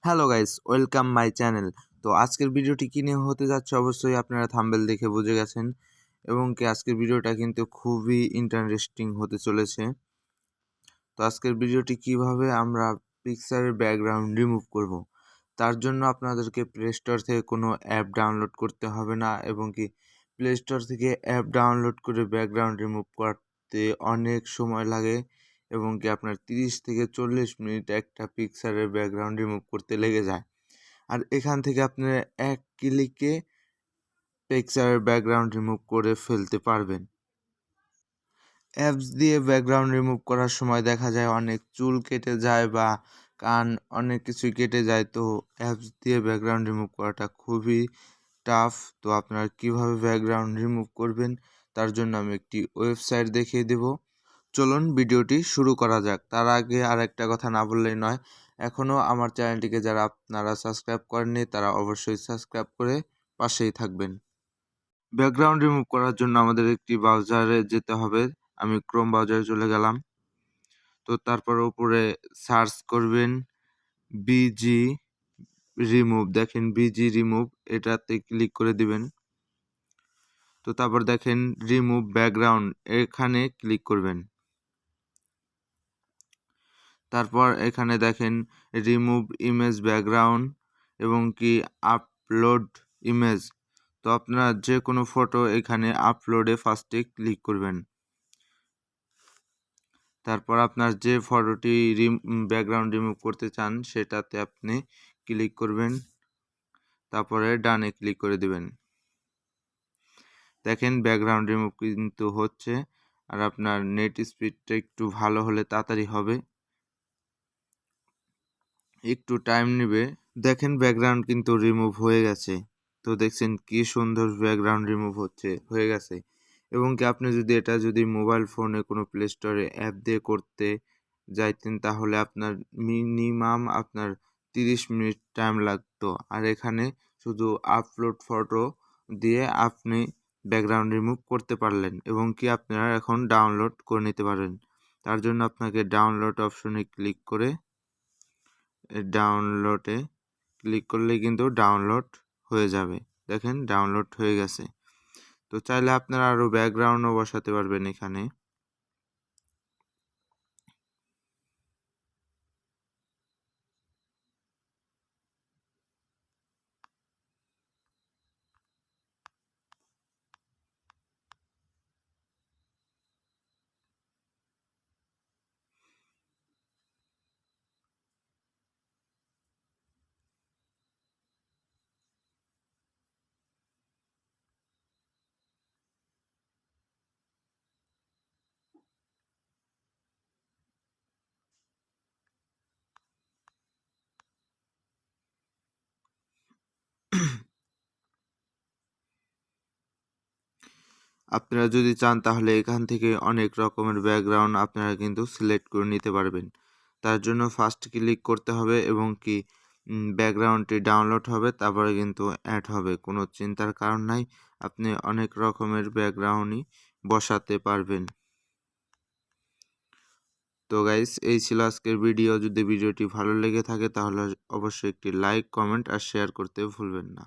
Hello guys, welcome my channel. তো আজকের ভিডিওটি কী নিয়ে হতে যাচ্ছে অবশ্যই আপনারা থাম্বনেল দেখে বুঝে গেছেন, এবং কি আজকের ভিডিওটা কিন্তু খুবই ইন্টারেস্টিং হতে চলেছে। তো আজকের ভিডিওটি কিভাবে আমরা পিকচারের ব্যাকগ্রাউন্ড রিমুভ করব, তার জন্য আপনাদেরকে প্লে স্টোর থেকে কোনো অ্যাপ ডাউনলোড করতে হবে না, এবং কি প্লে স্টোর থেকে অ্যাপ ডাউনলোড করে ব্যাকগ্রাউন্ড রিমুভ করতে অনেক সময় লাগে, এবং কি আপনার 30 থেকে 40 মিনিট একটা পিকচারের ব্যাকগ্রাউন্ড রিমুভ করতে লেগে যায়। আর এখান থেকে আপনারা এক ক্লিকে পিকচারের ব্যাকগ্রাউন্ড রিমুভ করে ফেলতে পারবেন। অ্যাপস দিয়ে ব্যাকগ্রাউন্ড রিমুভ করার সময় দেখা যায় অনেক চুল কেটে যায় বা কান অনেক কিছুই কেটে যায়। তো অ্যাপস দিয়ে ব্যাকগ্রাউন্ড রিমুভ করাটা খুবই টাফ। তো আপনারা কিভাবে ব্যাকগ্রাউন্ড রিমুভ করবেন তার জন্য আমি একটি ওয়েবসাইট দেখিয়ে দেব। চলুন ভিডিওটি শুরু করা যাক। তার আগে আর একটা কথা না বললেই নয়, এখনও আমার চ্যানেলটিকে যারা আপনারা সাবস্ক্রাইব করেননি তারা অবশ্যই সাবস্ক্রাইব করে পাশেই থাকবেন। ব্যাকগ্রাউন্ড রিমুভ করার জন্য আমাদের একটি ব্রাউজারে যেতে হবে। আমি ক্রোম ব্রাউজারে চলে গেলাম। তো তারপর উপরে সার্চ করবেন বিজি রিমুভ। দেখেন বিজি রিমুভ, এটাতে ক্লিক করে দিবেন। তো তারপর দেখেন রিমুভ ব্যাকগ্রাউন্ড, এখানে ক্লিক করবেন। তারপর এখানে দেখেন রিমুভ ইমেজ ব্যাকগ্রাউন্ড এবং কি আপলোড ইমেজ। তো আপনারা যে কোনো ফটো এখানে আপলোডে ফার্স্টে ক্লিক করবেন। তারপর আপনার যে ফটোটি ব্যাকগ্রাউন্ড রিমুভ করতে চান সেটাতে আপনি ক্লিক করবেন, তারপরে ডানে ক্লিক করে দিবেন। দেখেন ব্যাকগ্রাউন্ড রিমুভ কিন্তু হচ্ছে, আর আপনার নেট স্পিডটা একটু ভালো হলে তাড়াতাড়ি হবে, একটু টাইম নেবে। দেখেন ব্যাকগ্রাউন্ড কিন্তু রিমুভ হয়ে গেছে। তো দেখছেন কি সুন্দর ব্যাকগ্রাউন্ড রিমুভ হয়ে গেছে। এবং কি আপনি যদি এটা মোবাইল ফোনে কোনো প্লে স্টোরে অ্যাপ দিয়ে করতে যাইতেন তাহলে আপনার মিনিমাম 30 মিনিট টাইম লাগতো। আর এখানে শুধু আপলোড ফটো দিয়ে আপনি ব্যাকগ্রাউন্ড রিমুভ করতে পারলেন, এবং কি আপনারা এখন ডাউনলোড করে নিতে পারেন। তার জন্য আপনাকে ডাউনলোড অপশনে ক্লিক করে ডাউনলোডে ক্লিক করলেই কিন্তু ডাউনলোড হয়ে যাবে। দেখেন ডাউনলোড হয়ে গেছে। তো চাইলে আপনারা আরও ব্যাকগ্রাউন্ডও বসাতে পারবেন এখানে। আপনারা যদি চান তাহলে এখান থেকে অনেক রকমের ব্যাকগ্রাউন্ড আপনারা কিন্তু সিলেক্ট করে নিতে পারবেন। তার জন্য ফার্স্ট ক্লিক করতে হবে, এবং কি ব্যাকগ্রাউন্ডটি ডাউনলোড হবে, তারপরে কিন্তু অ্যাড হবে। কোনো চিন্তার কারণ নাই, আপনি অনেক রকমের ব্যাকগ্রাউন্ডই বসাতে পারবেন। তো গাইস, এই ছিল আজকের ভিডিও। যদি ভিডিওটি ভালো লেগে থাকে তাহলে অবশ্যই একটি লাইক, কমেন্ট আর শেয়ার করতে ভুলবেন না।